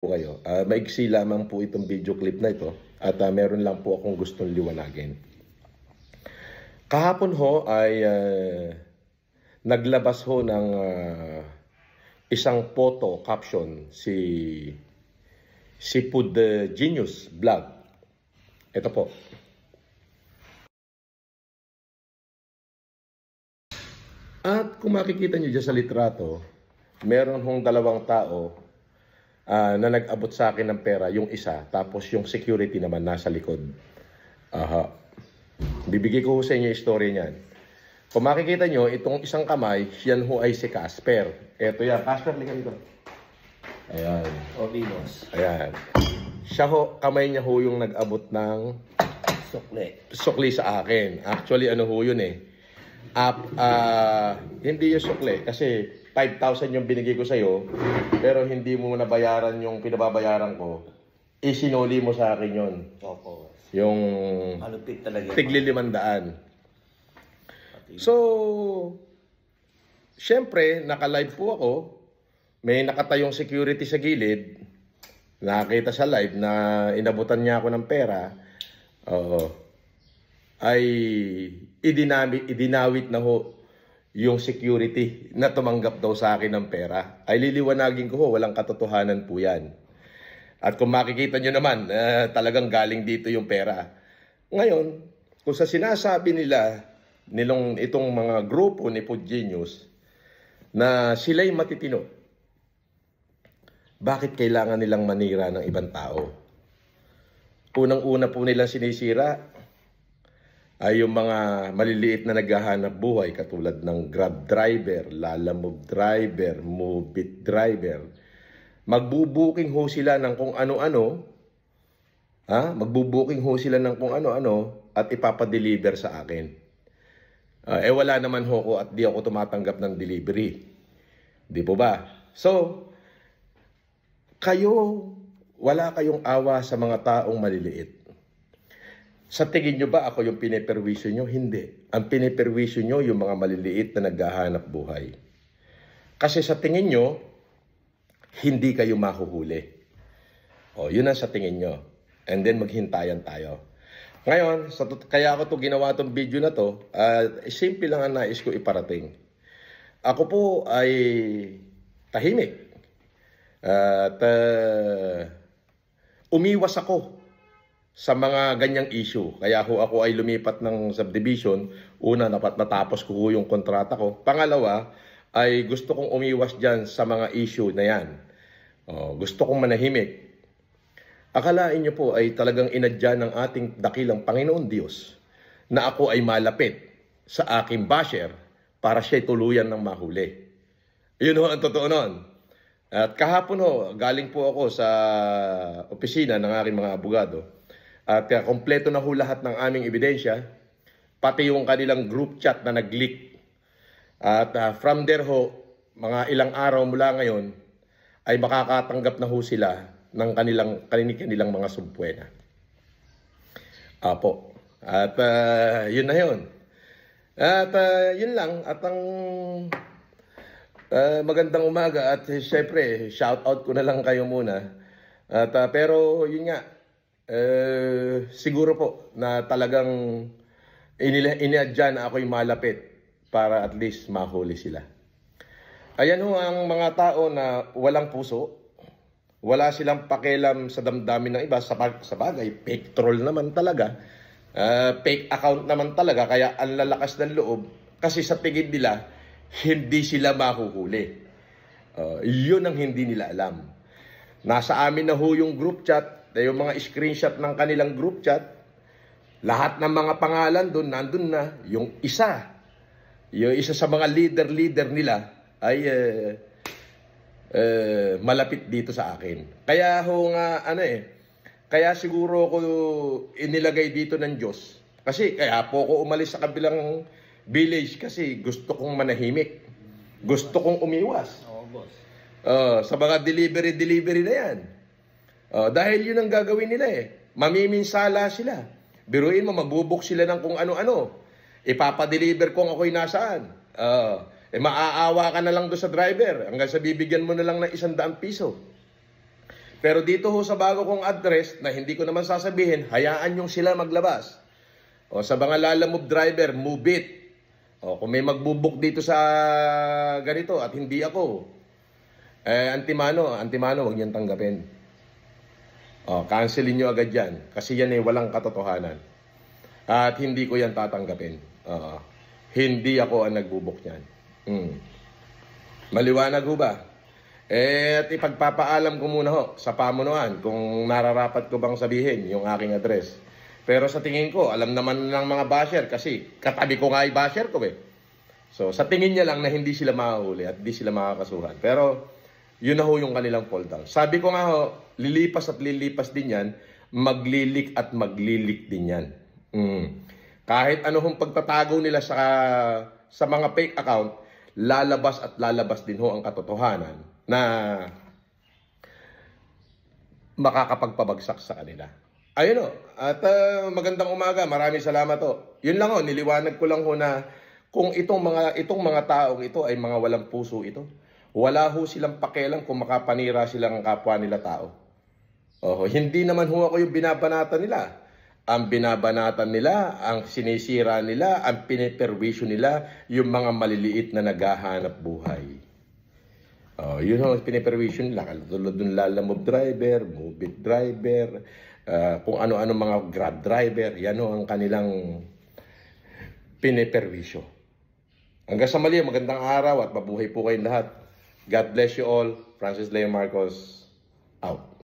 po kayo. Maiksi lamang po itong video clip na ito at meron lang po akong gustong liwanagin. Kahapon ho ay naglabas ho ng isang photo caption si Food Genius Vlog. Ito po. At kung makikita nyo dyan sa litrato, meron hong dalawang tao na nag-abot sa akin ng pera, yung isa, tapos yung security naman nasa likod. Bibigay ko sa inyo yung story niyan. Kung makikita nyo, itong isang kamay, yan ho ay si Casper. Eto yan. Casper, liga dito. Ayan. Okay, boss. Ayan. Siya ho, kamay niya ho yung nag-abot ng sukli sa akin. Actually, ano ho yun eh. Hindi yung sukli kasi 5,000 yung binigay ko sa'yo, pero hindi mo nabayaran yung pinababayaran ko. Isinuli mo sa akin yun. Opo. Yung Malupit talaga. tigli 500. So, syempre, naka-live po ako. May nakatayong security sa gilid. Nakita sa live na inabutan niya ako ng pera. Ay idinawit na ho yung security na tumanggap daw sa akin ng pera. Ay liliwanagin ko ho, walang katotohanan po yan. At kung makikita nyo naman, talagang galing dito yung pera. Ngayon, kung sa sinasabi nilong itong mga grupo ni Food Genius na sila'y matitino, bakit kailangan nilang manira ng ibang tao? Unang-una po nilang sinisira ay yung mga maliliit na naghahanap buhay katulad ng Grab driver, Lalamove driver, Moveit driver. Magbubuking ho sila ng kung ano-ano, magbubuking ho sila ng kung ano-ano at ipapadeliver sa akin. Wala naman ho ko at di ako tumatanggap ng delivery. Di po ba? So, wala kayong awa sa mga taong maliliit. Sa tingin nyo ba ako yung piniperwisyo nyo? Hindi. Ang piniperwisyo nyo yung mga maliliit na naghahanap buhay. Kasi sa tingin nyo, hindi kayo mahuhuli. Yun ang sa tingin nyo. And then maghintayan tayo. Ngayon, kaya ako ginawa itong video na to, simple lang ang nais ko iparating. Ako po ay tahimik. At umiwas ako sa mga ganyang issue. Kaya ako ay lumipat ng subdivision. Una, natapos ko yung kontrata ko. Pangalawa, ay gusto kong umiwas dyan sa mga issue na yan. Gusto kong manahimik. Akalain nyo po ay talagang inadya ng ating dakilang Panginoon Diyos na ako ay malapit sa aking basher para siya'y tuluyan ng mahuli. Yun ho ang totoo nun. At kahapon ho, galing po ako sa opisina ng aking mga abogado. At kompleto na ho lahat ng aming ebidensya, pati yung kanilang group chat na nag-leak. At from there ho, mga ilang araw mula ngayon, ay makakatanggap na ho sila ng kanilang mga sumpuena. Apo. At yun na yun. At yun lang. At ang magandang umaga. At syempre, shout out ko na lang kayo muna. At pero yun nga, siguro po na talagang iniadya na ako'y malapit para at least mahuli sila. Ayan ho ang mga tao na walang puso. Wala silang pakialam sa damdamin ng iba. Sa bagay, fake troll naman talaga. Fake account naman talaga. Kaya ang lalakas ng loob. Kasi sa tingin nila, hindi sila mahuhuli. Yun ang hindi nila alam. Nasa amin na ho yung group chat. Yung mga screenshot ng kanilang group chat. Lahat ng mga pangalan doon, nandun na. Yung isa sa mga leader nila ay malapit dito sa akin. Kaya ho nga, kaya siguro ko inilagay dito ng Diyos. Kasi kaya po ako umalis sa kabilang village kasi gusto kong manahimik. Gusto kong umiwas. Oo, boss. Sa mga delivery na yan. Dahil yun ang gagawin nila eh. Mamiminsala sila. Biruin mo, magbubuk sila ng kung ano-ano. Ipapadeliver kung ako'y nasaan. Maaawa ka na lang doon sa driver hanggang sa bibigyan mo na lang ng 100 piso. Pero dito ho sa bago kong address, na hindi ko naman sasabihin, hayaan yung sila maglabas. O sa mga lalamove driver, move it. O kung may magbubuk dito sa ganito at hindi ako, antimano, wag niyang tanggapin. O, cancelin niyo agad yan. Kasi yan ay walang katotohanan. At hindi ko yan tatanggapin. Hindi ako ang nagbubuk niyan. Maliwanag ho ba? At ipagpapaalam ko muna ho sa pamunuan kung nararapat ko bang sabihin yung aking address. Pero sa tingin ko, alam naman ng mga basher kasi katabi ko nga ay basher ko eh. So sa tingin niya lang na hindi sila makahuli at hindi sila makakasuhan. Pero yun na ho yung kanilang fall down. Sabi ko nga ho, lilipas at lilipas din yan, maglilik at maglilik din yan. Kahit ano hong pagtatago nila sa mga fake account, lalabas at lalabas din ho ang katotohanan na makakapagpabagsak sa kanila. Ayun o. At magandang umaga. Maraming salamat o. Yun lang o. Niliwanag ko lang ho na kung itong mga taong ito ay mga walang puso ito. Wala ho silang pakialam kung makapanira silang kapwa nila tao. Hindi naman ho ako yung binabanatan nila. Ang binabanatan nila, ang sinisira nila, ang piniperwisyo nila, yung mga maliliit na naghahanap buhay. Yun ang piniperwisyo nila. Tulad ng lalamove driver, move-it driver, kung ano-ano mga grab driver, yan ho ang kanilang piniperwisyo. Hanggang sa mali, magandang araw at mabuhay po kayong lahat. God bless you all. Francis Leo Marcos, out.